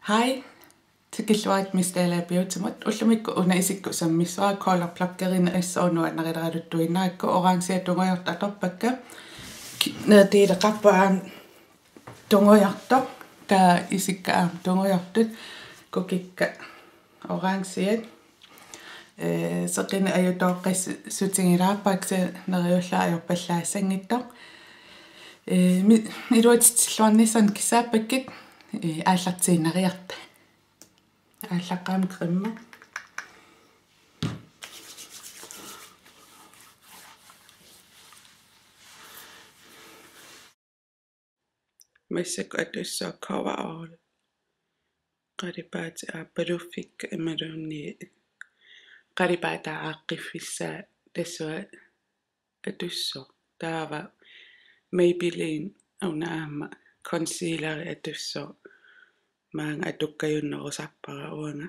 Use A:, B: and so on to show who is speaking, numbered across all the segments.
A: Hej, tikilluarit mistaalaapiutamut ullumikku una isikku sammissuara kolorplakkerina issa nuannerpallaaqimmat oransia tungojorta torpakka neetiileqarpaan tungojortoq taa isikkaa tungojortut kukikka oransiat seqina ajutoqqis sutingilaarpaakse neriullaa ajorpallaassangittoq iluatitsilluarnissan kisaapakkit aallartiinariarta ааллаққаам кримма массак атуссаа cover qaripаати ааппалуффик ималуунни qaripаата ааққиффиссаа тассуа атуссо таава Maybelline аунаама concealer атуссо маан атуккаюннерусарпара уанга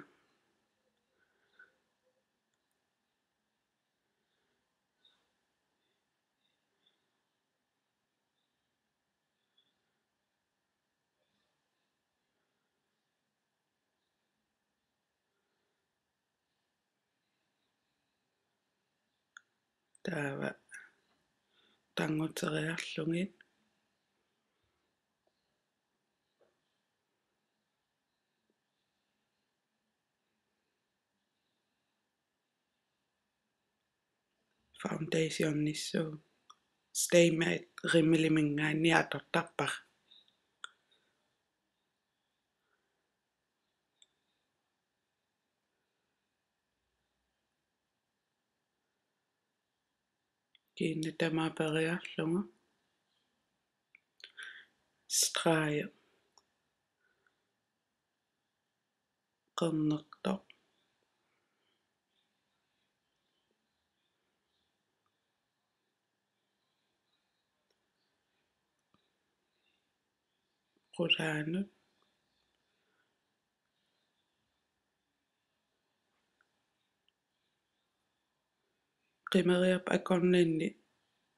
A: таава тангутериарлугит foundation nissuu stay matte rimmiliminggaanni atortarpar kiinna tamaaperiarlugu straaja qernertoq qulaanut qimeriap akornanni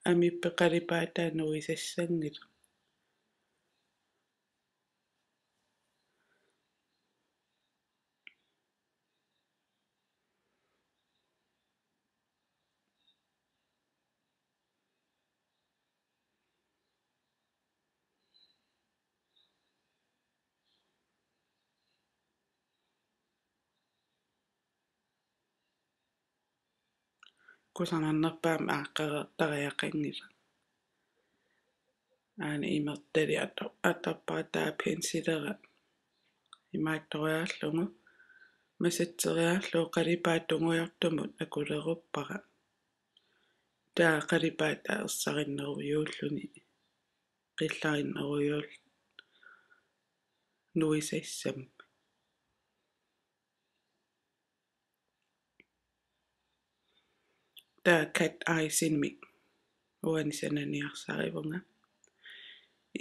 A: amippeqalipaataanuisassanngit kusarnarnerpaam aaqqereertariaqanngila aani imertali atorparataa pensilera imaattoriarlugu masatseriarluu qalipaatungujortumut akuleruppara taa qalipaata ersarinneruyuulluni qillarineruyuul nuisassam taa cat eyesinmik uanisananiarsarivunga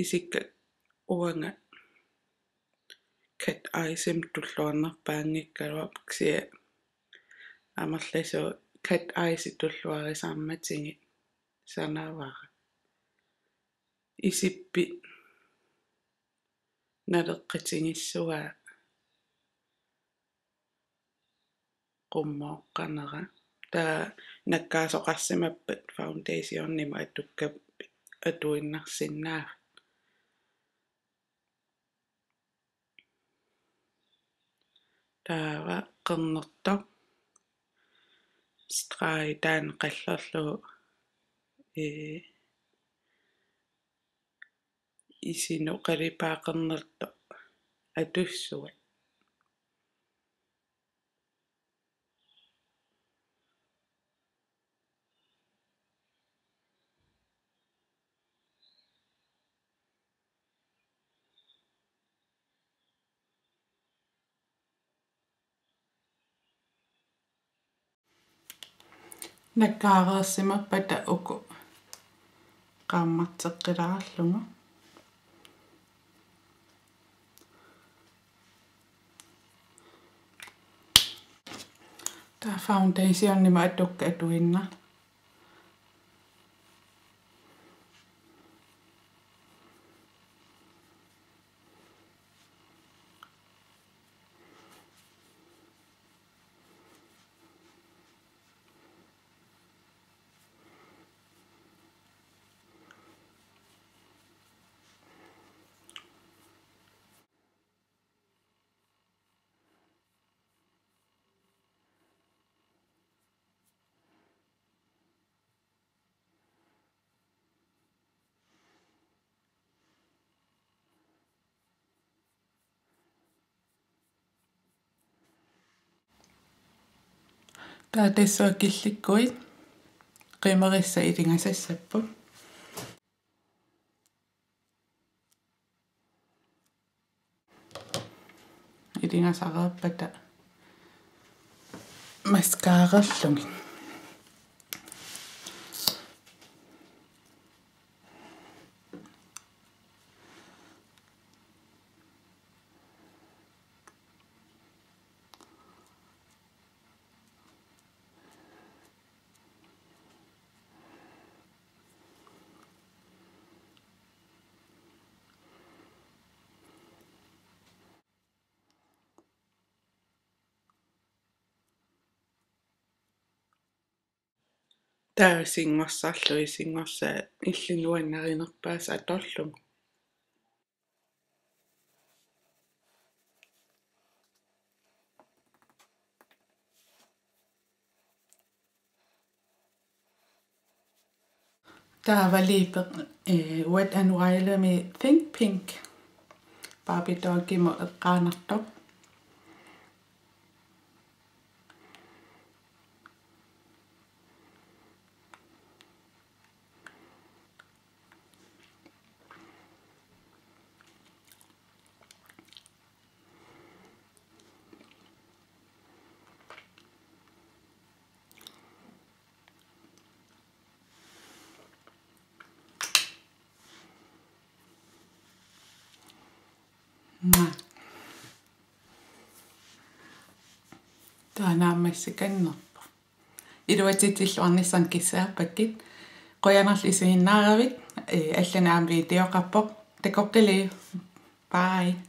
A: isikka uanga cat eyesim tulluarnerpaangikkaluapksia amerlasu cat eyesi tulluarisarmatingi sanavara isippi naleqqatingissugaa qummooqqanera taa nakkaasoqarsimappat foundationnima atukkappi atuinnarsinnaaf taava qernertoq strai taan qallerlu isinu qalipaaqernertoq atussuat nakkaareersimappata uku qaammarteqqilaarlugu taa foundationnima atukka atuinna Tää tessua killikkuit. Qimerissa itingasassappu. Itingasaqappata maskaarerlungi. Tää singorsallu isingorsa illinuannarinerpaas atorlungu. Tää valiipe Wet and Wild med Think Pink. Barbie Doggy må qaanartoq. Tää naammassikannerpa. Iluatitilluarnissan kissaapakit. Qoyanarli isiginnaarluit allanaam videoqarpoq. Takoqqili. Bye.